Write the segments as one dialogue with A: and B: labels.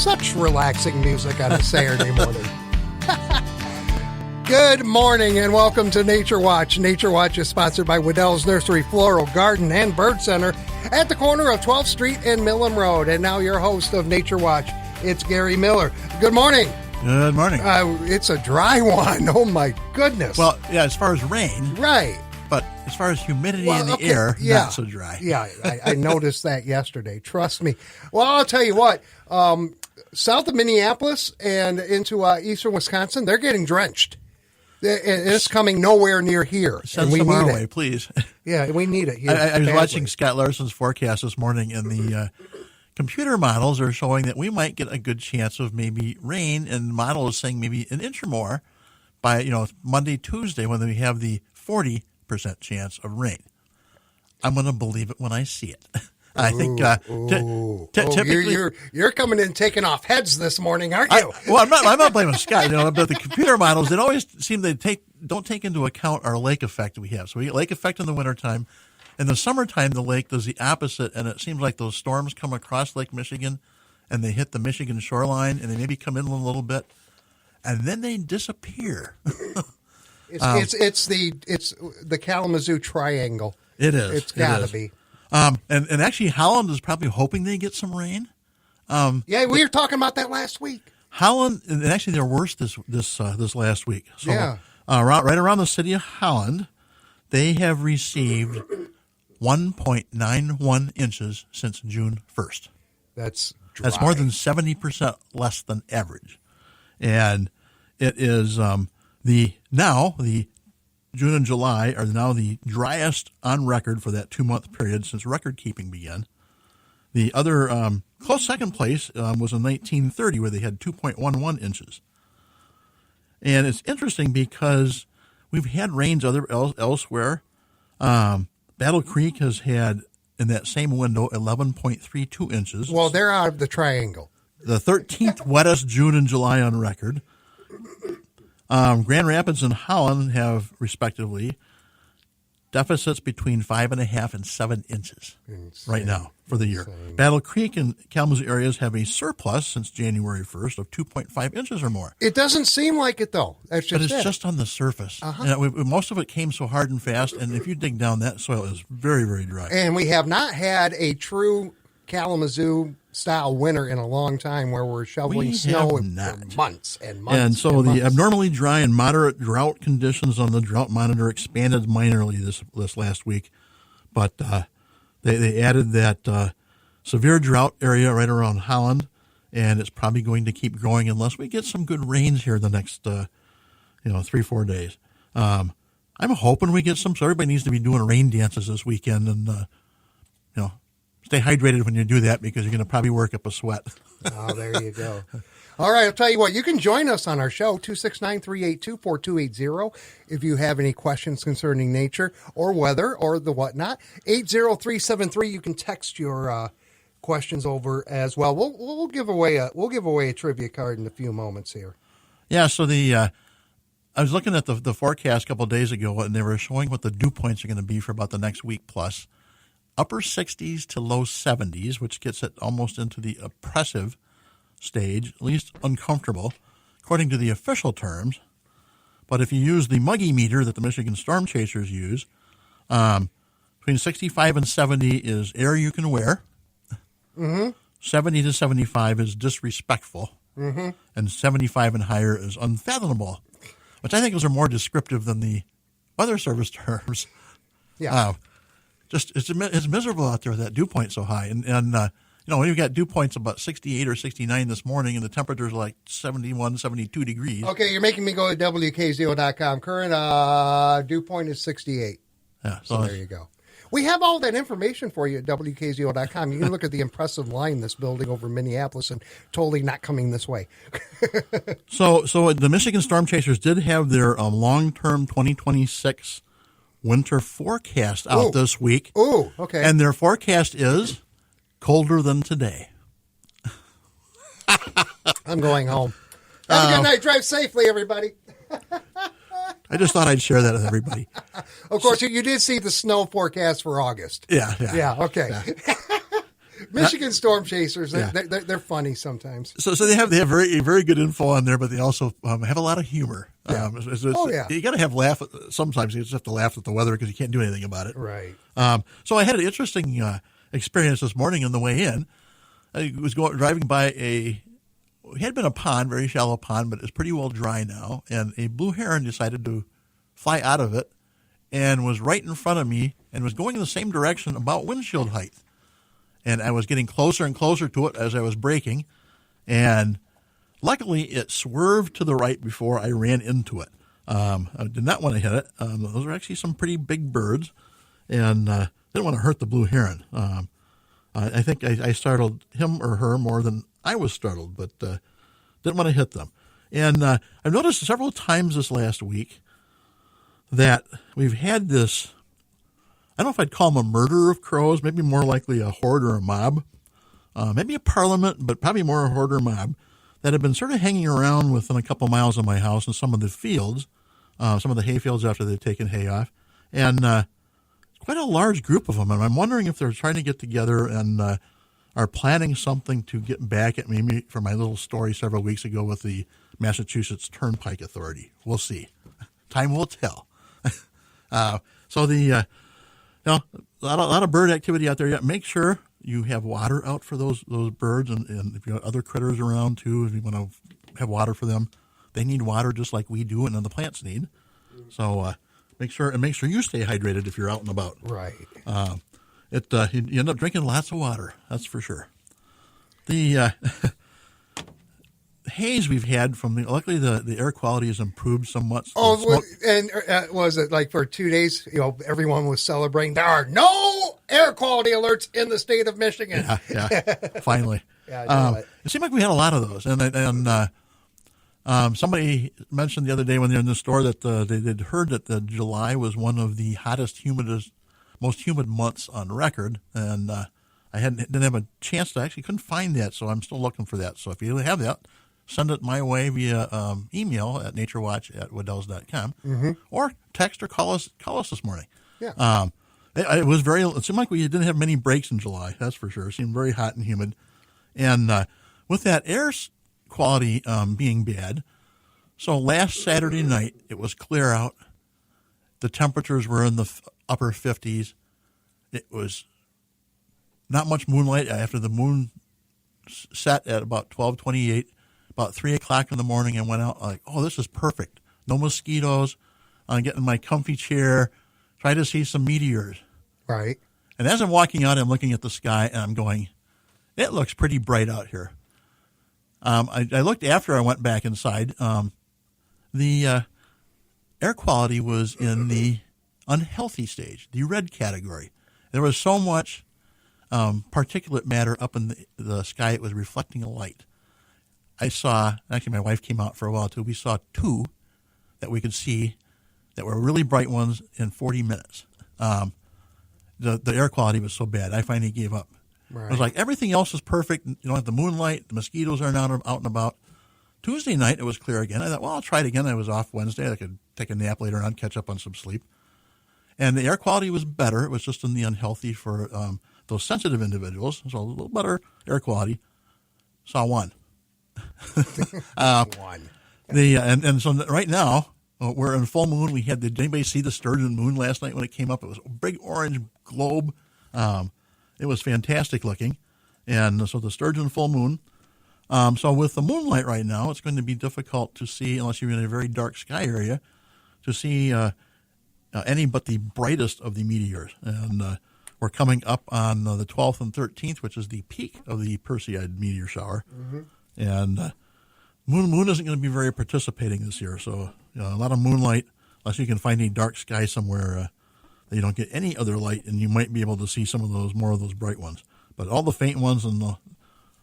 A: such relaxing music on a Saturday morning. Good morning and welcome to Nature Watch. Nature Watch is sponsored by Waddell's Nursery, Floral, Garden, and Bird Center at the corner of 12th Street and Millam Road. And now your host of Nature Watch, it's Gary Miller. Good morning.
B: Good morning.
A: It's a dry one. Oh, my goodness.
B: Well, yeah, as far as rain.
A: Right.
B: But as far as humidity in the air, not so dry.
A: Yeah, I noticed that yesterday. Trust me. Well, I'll tell you what. South of Minneapolis and into eastern Wisconsin, they're getting drenched. It's coming nowhere near here.
B: Send some our way, please.
A: Yeah, we need it here.
B: I was watching Scott Larson's forecast this morning, and the computer models are showing that we might get a good chance of maybe rain, and the model is saying maybe an inch or more by Monday, Tuesday, when we have the 40% chance of rain. I'm going to believe it when I see it. I think typically
A: you're coming in taking off heads this morning, aren't you?
B: I'm not blaming Scott. But the computer models, it always seem they don't take into account our lake effect we have. So we get lake effect in the wintertime. In the summertime, the lake does the opposite, and it seems like those storms come across Lake Michigan, and they hit the Michigan shoreline, and they maybe come in a little bit, and then they disappear.
A: It's the Kalamazoo Triangle.
B: It is.
A: It's got to be.
B: And actually, Holland is probably hoping they get some rain.
A: Yeah, we were talking about that last week.
B: Holland, and actually, they're worse this last week. So,
A: yeah.
B: Right around the city of Holland, they have received 1.91 inches since June 1st.
A: That's
B: more than 70% less than average, and it is the June and July are now the driest on record for that 2-month period since record keeping began. The other close second place was in 1930, where they had 2.11 inches. And it's interesting because we've had rains elsewhere. Battle Creek has had, in that same window, 11.32 inches.
A: Well, they're out of the triangle.
B: The 13th wettest June and July on record. Grand Rapids and Holland have, respectively, deficits between 5.5 and 7 inches right now for the year. Battle Creek and Kalamazoo areas have a surplus since January 1st of 2.5 inches or more.
A: It doesn't seem like it, though. But
B: it's just on the surface. Most of it came so hard and fast, and if you dig down, that soil is very, very dry.
A: And we have not had a true Kalamazoo-style winter in a long time where we're shoveling snow for months and months.
B: And so the abnormally dry and moderate drought conditions on the drought monitor expanded minorly this last week. But they added that severe drought area right around Holland, and it's probably going to keep growing unless we get some good rains here the next 3-4 days. I'm hoping we get some. So everybody needs to be doing rain dances this weekend, and stay hydrated when you do that because you're going to probably work up a sweat.
A: Oh, there you go. All right, I'll tell you what, you can join us on our show, 269-382-4280, if you have any questions concerning nature or weather or the whatnot. 80373, you can text your questions over as well. We'll give away a trivia card in a few moments here.
B: Yeah, so I was looking at the forecast a couple of days ago, and they were showing what the dew points are going to be for about the next week plus. Upper 60s to low 70s, which gets it almost into the oppressive stage, at least uncomfortable, according to the official terms. But if you use the muggy meter that the Michigan storm chasers use, between 65 and 70 is air you can wear. Mm-hmm. 70 to 75 is disrespectful. Mm-hmm. And 75 and higher is unfathomable, which I think those are more descriptive than the Weather Service terms.
A: Yeah.
B: It's miserable out there with that dew point so high. And when you've got dew points about 68 or 69 this morning and the temperature's like 71, 72 degrees.
A: Okay, you're making me go to WKZO.com. Current dew point is 68.
B: Yeah,
A: so there you go. We have all that information for you at WKZO.com. You can look at the impressive line this building over Minneapolis and totally not coming this way.
B: So the Michigan Storm Chasers did have their long-term 2026 winter forecast out this week.
A: Oh, okay.
B: And their forecast is colder than today.
A: I'm going home. Have a good night. Drive safely, everybody.
B: I just thought I'd share that with everybody.
A: Of course, you did see the snow forecast for August.
B: Yeah.
A: Yeah, okay. Yeah. Michigan storm chasers, they're funny sometimes.
B: So they have very very good info on there, but they also have a lot of humor.
A: Yeah.
B: You got to have laugh. Sometimes you just have to laugh at the weather because you can't do anything about it.
A: Right.
B: So I had an interesting experience this morning on the way in. I was driving by it had been a pond, very shallow pond, but it's pretty well dry now. And a blue heron decided to fly out of it and was right in front of me and was going in the same direction about windshield height. And I was getting closer and closer to it as I was braking. And luckily, it swerved to the right before I ran into it. I did not want to hit it. Those are actually some pretty big birds. And didn't want to hurt the blue heron. I think I startled him or her more than I was startled, but didn't want to hit them. And I've noticed several times this last week that we've had this, I don't know if I'd call them a murder of crows, maybe more likely a horde or a mob, maybe a parliament, but probably more a horde or mob, that have been sort of hanging around within a couple miles of my house in some of the fields, some of the hay fields after they've taken hay off. And quite a large group of them. And I'm wondering if they're trying to get together and are planning something to get back at me for my little story several weeks ago with the Massachusetts Turnpike Authority. We'll see. Time will tell. So a lot of bird activity out there. Yeah, make sure you have water out for those birds, and if you have other critters around too, if you want to have water for them, they need water just like we do, and then the plants need. So make sure you stay hydrated if you're out and about.
A: Right.
B: You end up drinking lots of water. That's for sure. The haze we've had luckily the air quality has improved somewhat.
A: And was it like for 2 days? Everyone was celebrating. There are no air quality alerts in the state of Michigan.
B: Yeah. Finally.
A: Yeah, I know
B: it seemed like we had a lot of those, and somebody mentioned the other day when they were in the store that they'd heard that July was one of the hottest, most humid months on record, and I didn't have a chance to actually couldn't find that, so I'm still looking for that. So if you have that, send it my way via email at naturewatch@wadells.com, or text or call us this morning.
A: Yeah.
B: It seemed like we didn't have many breaks in July, that's for sure. It seemed very hot and humid, and with that air quality being bad, so last Saturday night it was clear out. The temperatures were in the upper 50s. It was not much moonlight after the moon set at about 12:28. About 3 o'clock in the morning, I went out like, oh, this is perfect. No mosquitoes. I'm getting in my comfy chair, try to see some meteors.
A: Right.
B: And as I'm walking out, I'm looking at the sky, and I'm going, it looks pretty bright out here. I looked after I went back inside. The air quality was in the unhealthy stage, the red category. There was so much particulate matter up in the sky, it was reflecting a light. Actually my wife came out for a while too, we saw two that we could see that were really bright ones in 40 minutes. The air quality was so bad, I finally gave up.
A: Right.
B: It was like everything else is perfect. You don't have the moonlight, the mosquitoes are not out and about. Tuesday night, it was clear again. I thought, well, I'll try it again. I was off Wednesday. I could take a nap later on, catch up on some sleep. And the air quality was better. It was just in the unhealthy for those sensitive individuals. So a little better air quality. Saw one.
A: One.
B: And so right now, we're in full moon. Did anybody see the sturgeon moon last night when it came up? It was a big orange globe. It was fantastic looking. And so the sturgeon full moon. So with the moonlight right now, it's going to be difficult to see, unless you're in a very dark sky area, to see any but the brightest of the meteors. And we're coming up on the 12th and 13th, which is the peak of the Perseid meteor shower. Mm-hmm. And moon isn't going to be very participating this year. So a lot of moonlight, unless you can find any dark sky somewhere that you don't get any other light, and you might be able to see more of those bright ones. But all the faint ones and the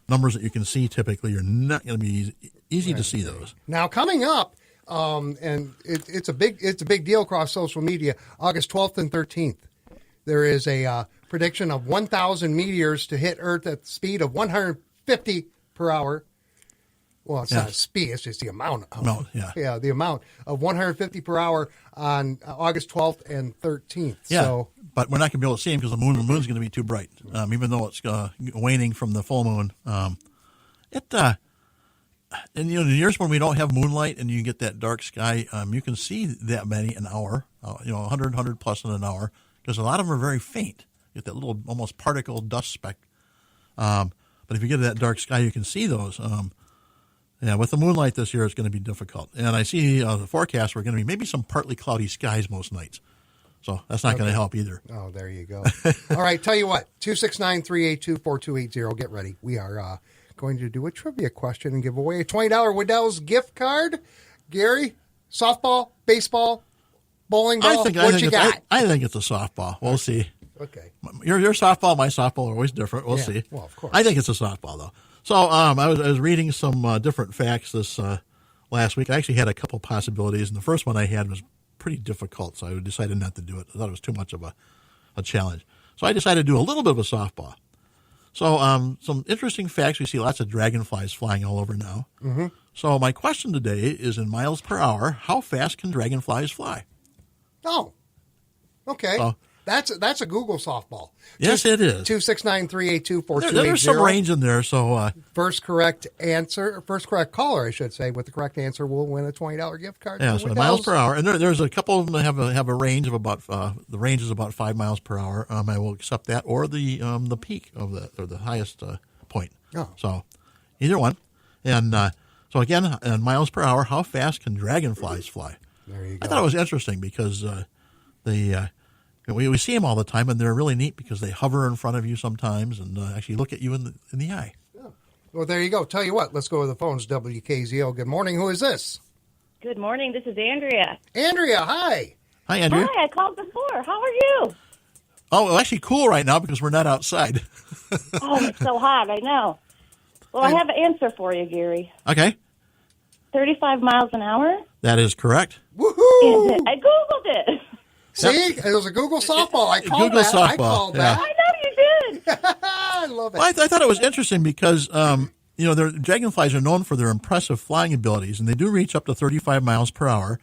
B: numbers that you can see typically are not going to be easy to see those. Now
A: coming up, and it's a big deal across social media. August 12th and 13th, there is a prediction of 1,000 meteors to hit Earth at the speed of 150 per hour. Well, it's not speed; it's just the amount. The amount of 150 per hour on August 12th and 13th.
B: Yeah.
A: So
B: but we're not going to be able to see them because the moon's going to be too bright, even though it's waning from the full moon. And the years when we don't have moonlight and you get that dark sky, you can see that many an hour, 100 plus in an hour, because a lot of them are very faint. You get that little almost particle dust speck. But if you get that dark sky, you can see those. With the moonlight this year, it's going to be difficult. And I see the forecast, we're going to be maybe some partly cloudy skies most nights. So that's not going to help either.
A: Oh, there you go. All right, tell you what, 269-382-4280. Get ready. We are going to do a trivia question and give away a $20 Waddell's gift card. Gary, softball, baseball, bowling ball, what you got?
B: I think it's a softball. We'll see.
A: Okay.
B: Your softball, my softball are always different. We'll see.
A: Well, of course.
B: I think it's a softball, though. So I was reading some different facts this last week. I actually had a couple possibilities, and the first one I had was pretty difficult, so I decided not to do it. I thought it was too much of a challenge. So I decided to do a little bit of a softball. So some interesting facts. We see lots of dragonflies flying all over now. Mm-hmm. So my question today is in miles per hour, how fast can dragonflies fly?
A: Oh, okay. So, That's a Google softball.
B: Yes, it is.
A: 269-382-4280.
B: There's some range in there. So
A: first correct caller, I should say, with the correct answer will win a $20 gift card.
B: Yeah, so miles per hour, and there's a couple of them that have a range of about the range is about 5 miles per hour. I will accept that, or the peak of the highest point. Oh. So either one, and so again, in miles per hour, how fast can dragonflies fly?
A: There you go.
B: I thought it was interesting because we see them all the time, and they're really neat because they hover in front of you sometimes and actually look at you in the eye.
A: Yeah. Well, there you go. Tell you what, let's go to the phones. WKZO. Good morning. Who is this?
C: Good morning. This is Andrea.
A: Andrea, hi.
B: Hi, Andrea.
C: Hi, I called before. How are you?
B: Oh, well, actually cool right now because we're not outside.
C: Oh, it's so hot. I know. Well, I have an answer for you, Gary.
B: Okay.
C: 35 miles an hour?
B: That is correct.
A: Woohoo!
C: Is it? I Googled it.
A: See, it was a Google softball. I called
B: Google
A: that.
B: softball.
A: I called
B: that.
C: I know you did.
A: I love it.
B: Well, I thought it was interesting because, their dragonflies are known for their impressive flying abilities, and they do reach up to 35 miles per hour.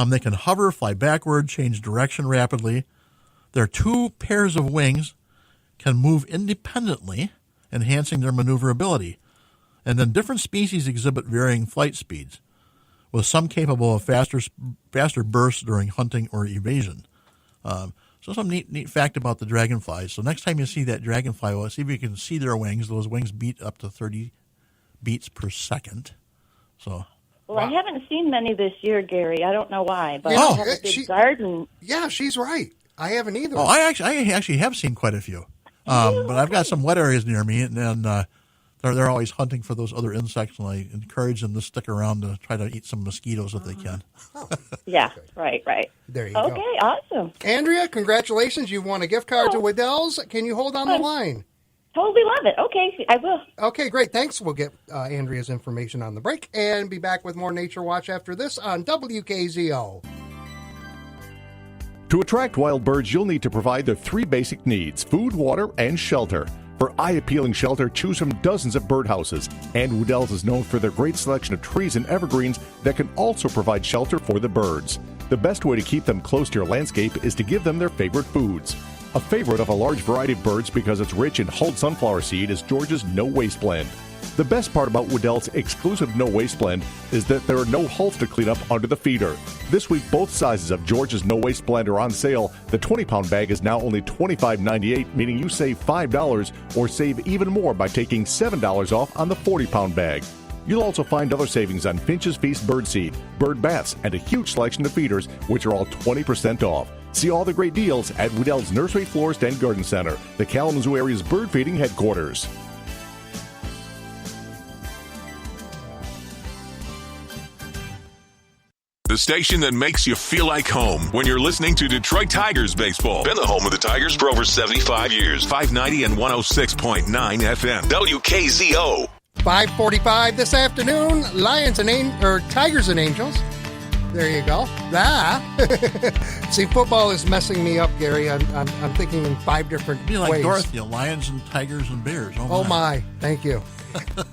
B: They can hover, fly backward, change direction rapidly. Their 2 pairs of wings can move independently, enhancing their maneuverability. And then different species exhibit varying flight speeds, with some capable of faster bursts during hunting or evasion. So some neat fact about the dragonflies. So next time you see that dragonfly, well, see if you can see their wings. Those wings beat up to 30 beats per second. So.
C: Well, wow. I haven't seen many this year, Gary. I don't know why, but
A: I
C: have a big garden.
A: Yeah, she's right. I haven't either.
B: Oh, I actually have seen quite a few. But I've got some wet areas near me, and they're always hunting for those other insects, and I encourage them to stick around to try to eat some mosquitoes if they can.
A: Oh.
C: Yeah, right.
A: There you go.
C: Okay, awesome.
A: Andrea, congratulations. You've won a gift card to Waddell's. Can you hold on the line?
C: Totally love it. Okay, I will.
A: Okay, great. Thanks. We'll get Andrea's information on the break and be back with more Nature Watch after this on WKZO.
D: To attract wild birds, you'll need to provide their 3 basic needs: food, water, and shelter. For eye-appealing shelter, choose from dozens of birdhouses. And Waddell's is known for their great selection of trees and evergreens that can also provide shelter for the birds. The best way to keep them close to your landscape is to give them their favorite foods. A favorite of a large variety of birds because it's rich in hulled sunflower seed is George's No Waste Blend. The best part about Waddell's exclusive No Waste Blend is that there are no hulls to clean up under the feeder. This week, both sizes of George's No Waste Blend are on sale. The 20-pound bag is now only $25.98, meaning you save $5 or save even more by taking $7 off on the 40-pound bag. You'll also find other savings on Finch's Feast birdseed, bird baths, and a huge selection of feeders, which are all 20% off. See all the great deals at Waddell's Nursery, Florist, and Garden Center, the Kalamazoo area's bird feeding headquarters.
E: The station that makes you feel like home when you're listening to Detroit Tigers baseball. Been the home of the Tigers for over 75 years. 590 and 106.9 FM. WKZO.
A: 5:45 this afternoon. Tigers and Angels. There you go. See, football is messing me up, Gary. I'm thinking in 5 different
B: ways.
A: Like
B: Dorothy, Lions and Tigers and Bears.
A: Oh my. Thank you.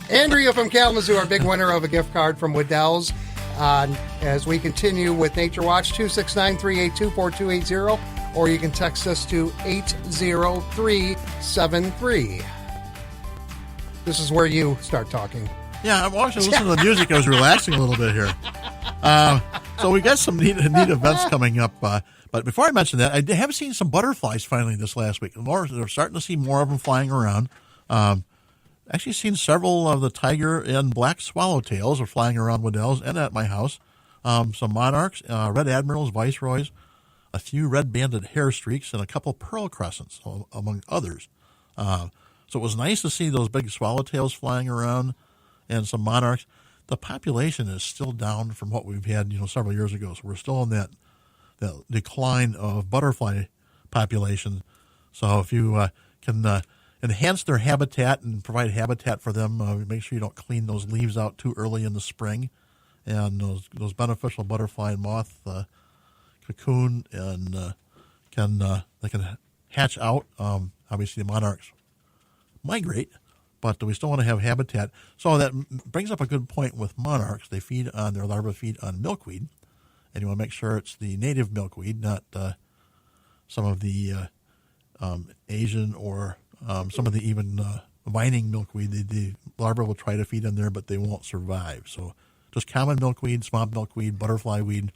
A: Andrea from Kalamazoo, our big winner of a gift card from Waddell's. As we continue with Nature Watch, 269-382-4280, or you can text us to 80373. This is where you start talking.
B: Yeah, I'm actually listening to the music. I was relaxing a little bit here. So we got some neat events coming up. But before I mention that, I have seen some butterflies finally this last week. They're starting to see more of them flying around. Actually seen several of the tiger and black swallowtails are flying around Waddell's and at my house. Some monarchs, red admirals, viceroys, a few red-banded hair streaks, and a couple pearl crescents, among others. So it was nice to see those big swallowtails flying around and some monarchs. The population is still down from what we've had, several years ago. So we're still in that decline of butterfly population. So if you can enhance their habitat and provide habitat for them, make sure you don't clean those leaves out too early in the spring. And those beneficial butterfly and moth cocoon and they can hatch out. Obviously, the monarchs migrate, but we still want to have habitat. So that brings up a good point with monarchs. Their larvae feed on milkweed, and you want to make sure it's the native milkweed, not some of the Asian or some of the even vining milkweed. The larvae will try to feed on there, but they won't survive. So just common milkweed, swamp milkweed, butterfly weed.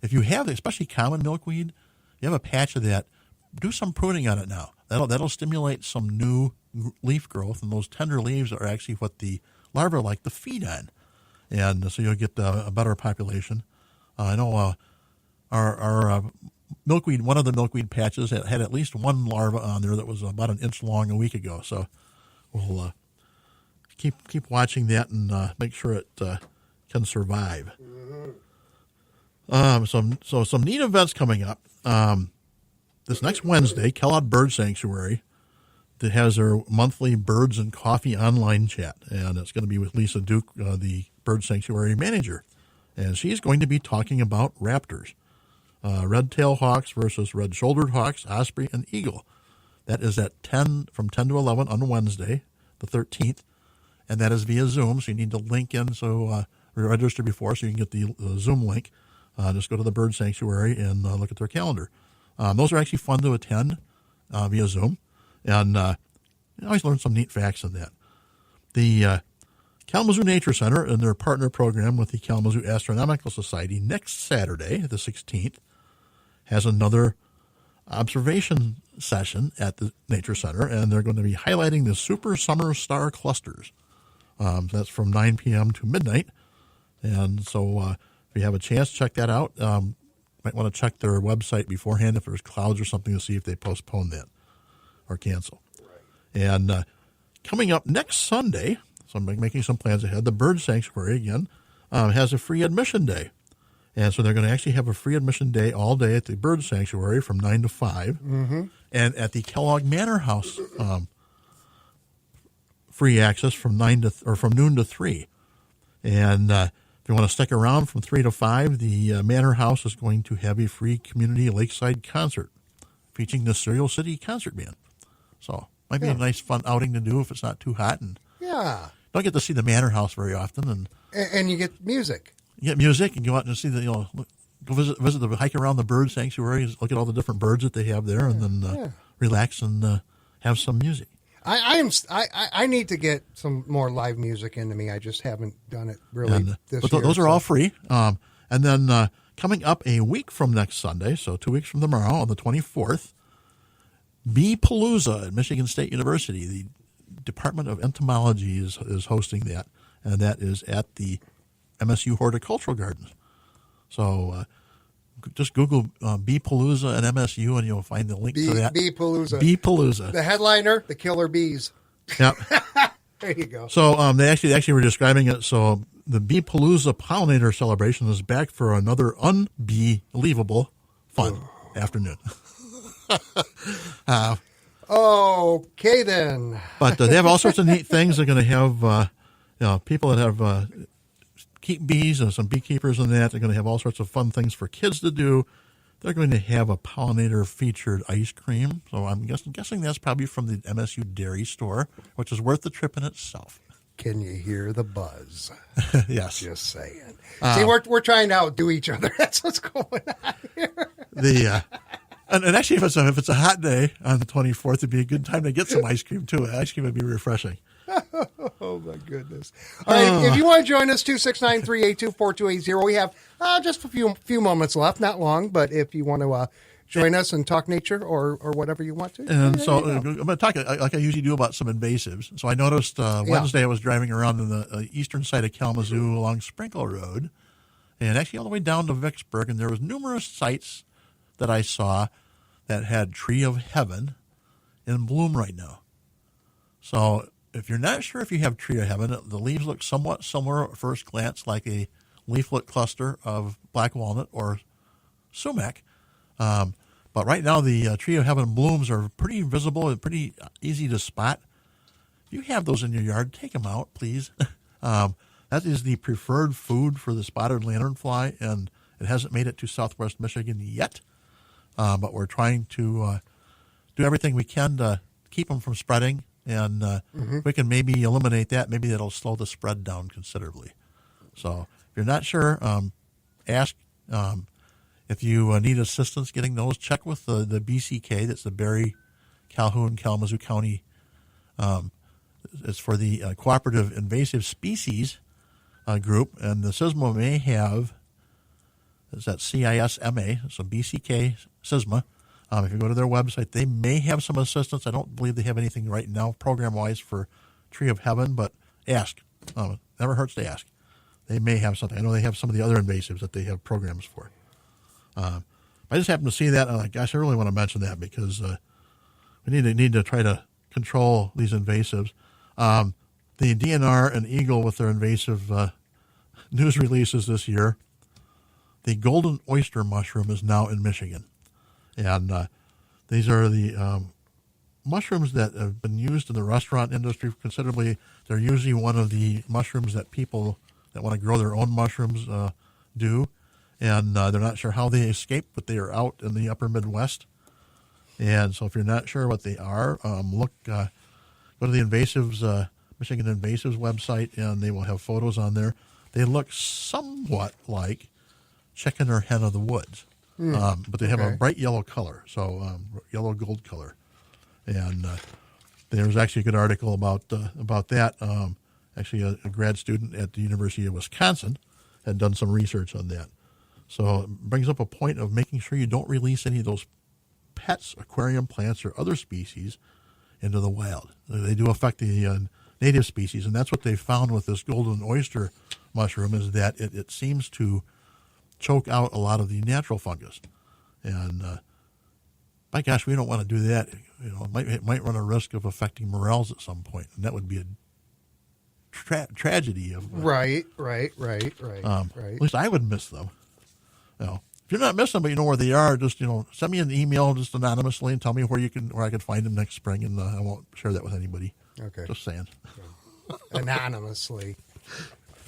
B: If you have, especially common milkweed, you have a patch of that, do some pruning on it now. That'll stimulate some new leaf growth, and those tender leaves are actually what the larvae like to feed on. And so you'll get a better population. I know our milkweed, one of the milkweed patches had at least one larva on there that was about an inch long a week ago. So we'll keep watching that and make sure it can survive. Some neat events coming up. This next Wednesday, Kellogg Bird Sanctuary that has their monthly Birds and Coffee online chat, and it's going to be with Lisa Duke, the Bird Sanctuary manager, and she's going to be talking about raptors, red-tailed hawks versus red-shouldered hawks, osprey, and eagle. That is from 10 to 11 on Wednesday, the 13th, and that is via Zoom, so you need to link in register before so you can get the Zoom link. Just go to the Bird Sanctuary and look at their calendar. Those are actually fun to attend via Zoom, and you always learn some neat facts in that. The Kalamazoo Nature Center and their partner program with the Kalamazoo Astronomical Society next Saturday, the 16th, has another observation session at the Nature Center, and they're going to be highlighting the super summer star clusters. That's from 9 p.m. to midnight, and so if you have a chance, check that out. Might want to check their website beforehand if there's clouds or something to see if they postpone that or cancel. Right. And coming up next Sunday, so I'm making some plans ahead, the Bird Sanctuary, again, has a free admission day. And so they're going to actually have a free admission day all day at the Bird Sanctuary from 9 to 5. Mm-hmm. And at the Kellogg Manor House, free access from noon to 3. And if you want to stick around from 3 to 5, the Manor House is going to have a free community lakeside concert featuring the Serial City Concert Band. So might be a nice, fun outing to do if it's not too hot. And don't get to see the Manor House very often.
A: And you get music.
B: You get music and go out and see go visit the hike around the bird sanctuary, look at all the different birds that they have there, and then relax and have some music.
A: I need to get some more live music into me. I just haven't done it really this year.
B: Those are all free. And then coming up a week from next Sunday, so 2 weeks from tomorrow on the 24th, Bee Palooza at Michigan State University. The Department of Entomology is hosting that, and that is at the MSU Horticultural Gardens. So just Google Bee Palooza and MSU, and you'll find the link to that.
A: Bee Palooza.
B: Bee Palooza.
A: The headliner, the killer bees.
B: Yeah.
A: There you go.
B: So they actually were describing it. So the Bee Palooza pollinator celebration is back for another unbelievable fun afternoon.
A: Okay then.
B: But they have all sorts of neat things. They're going to have people that have keep bees and some beekeepers and that. They're going to have all sorts of fun things for kids to do. They're going to have a pollinator-featured ice cream. So I'm guessing that's probably from the MSU Dairy Store, which is worth the trip in itself.
A: Can you hear the buzz?
B: Yes.
A: Just saying. See, we're trying to outdo each other. That's what's going on here.
B: And actually, if it's a hot day on the 24th, it'd be a good time to get some ice cream too. Ice cream would be refreshing.
A: Oh my goodness! All right, if you want to join us, 269-382-4280. We have just a few moments left, not long, but if you want to join us and talk nature or whatever you want to.
B: And so I'm going to talk like I usually do about some invasives. So I noticed Wednesday I was driving around in the eastern side of Kalamazoo along Sprinkle Road, and actually all the way down to Vicksburg, and there was numerous sites that I saw that had Tree of Heaven in bloom right now. So if you're not sure if you have Tree of Heaven, the leaves look somewhat similar at first glance, like a leaflet cluster of black walnut or sumac. But right now the Tree of Heaven blooms are pretty visible and pretty easy to spot. If you have those in your yard, take them out, please. That is the preferred food for the spotted lanternfly, and it hasn't made it to southwest Michigan yet. But we're trying to do everything we can to keep them from spreading, and if we can maybe eliminate that, maybe that'll slow the spread down considerably. So if you're not sure, ask. If you need assistance getting those, check with the BCK. That's the Berry, Calhoun, Kalamazoo County. It's for the Cooperative Invasive Species group, and the SISMA may have. Is that CISMA? So BCK SISMA. If you go to their website, they may have some assistance. I don't believe they have anything right now program-wise for Tree of Heaven, but ask. Never hurts to ask. They may have something. I know they have some of the other invasives that they have programs for. I just happened to see that, and I'm like, gosh, I really want to mention that because we need to try to control these invasives. The DNR and Eagle with their invasive news releases this year. The golden oyster mushroom is now in Michigan, and these are the mushrooms that have been used in the restaurant industry considerably. They're usually one of the mushrooms that people that want to grow their own mushrooms do. And they're not sure how they escaped, but they are out in the upper Midwest. And so if you're not sure what they are, go to the invasives, Michigan Invasives website, and they will have photos on there. They look somewhat like chicken or hen of the woods, but they have a bright yellow color, so yellow gold color. And there's actually a good article about that. Actually, a grad student at the University of Wisconsin had done some research on that. So it brings up a point of making sure you don't release any of those pets, aquarium plants, or other species into the wild. They do affect the native species, and that's what they found with this golden oyster mushroom is that it seems to choke out a lot of the natural fungus. And my gosh, we don't want to do that. It might run a risk of affecting morels at some point, and that would be a tragedy. Right. At least I would miss them. If you're not missing them, but you know where they are, just send me an email just anonymously and tell me where I can find them next spring, and I won't share that with anybody. Okay. Just saying.
A: Anonymously.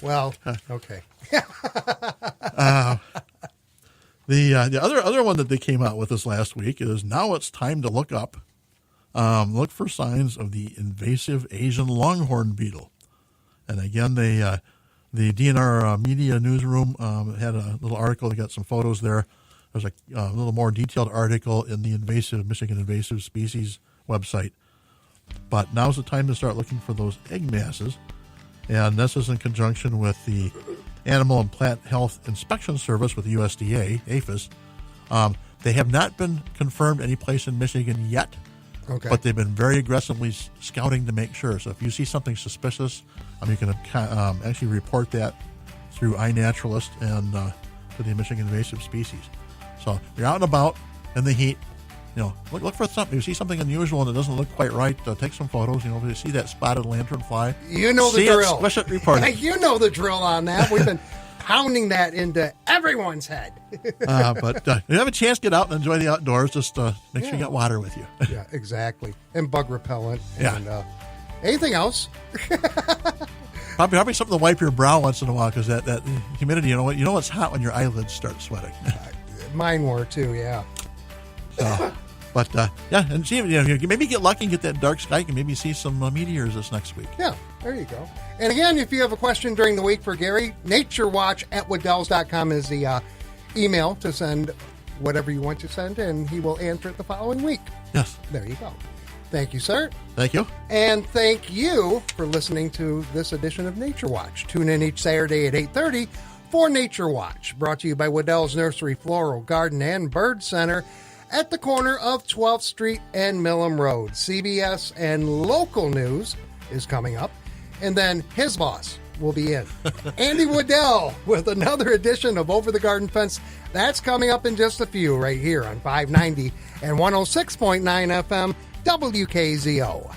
A: Well, okay.
B: The other one that they came out with this last week is now it's time to look look for signs of the invasive Asian longhorn beetle. And again, the DNR Media Newsroom had a little article. They got some photos there. There's a little more detailed article in the Michigan Invasive Species website. But now's the time to start looking for those egg masses. And this is in conjunction with the Animal and Plant Health Inspection Service with the USDA, APHIS. They have not been confirmed any place in Michigan yet. Okay. But they've been very aggressively scouting to make sure. So if you see something suspicious, you can actually report that through iNaturalist and to the Michigan Invasive Species. So if you're out and about in the heat, look for something. If you see something unusual and it doesn't look quite right, take some photos. If you see that spotted lanternfly,
A: you know the drill.
B: Squish it, report it.
A: You know the drill on that. We've been pounding that into everyone's head.
B: But if you have a chance, get out and enjoy the outdoors. Just make sure you got water with you.
A: Yeah, exactly. And bug repellent.
B: Yeah.
A: And anything else?
B: Probably something to wipe your brow once in a while because that humidity. You know it's hot when your eyelids start sweating.
A: Mine were too. Yeah.
B: So, but and see, maybe get lucky and get that dark sky and maybe see some meteors this next week.
A: Yeah, there you go. And again, if you have a question during the week for Gary, naturewatch@wadells.com is the email to send whatever you want to send, and he will answer it the following week.
B: Yes.
A: There you go. Thank you, sir.
B: Thank you.
A: And thank you for listening to this edition of Nature Watch. Tune in each Saturday at 8:30 for Nature Watch, brought to you by Waddell's Nursery, Floral, Garden, and Bird Center at the corner of 12th Street and Millam Road. CBS and local news is coming up, and then his boss will be in. Andy Waddell with another edition of Over the Garden Fence. That's coming up in just a few right here on 590 and 106.9 FM WKZO.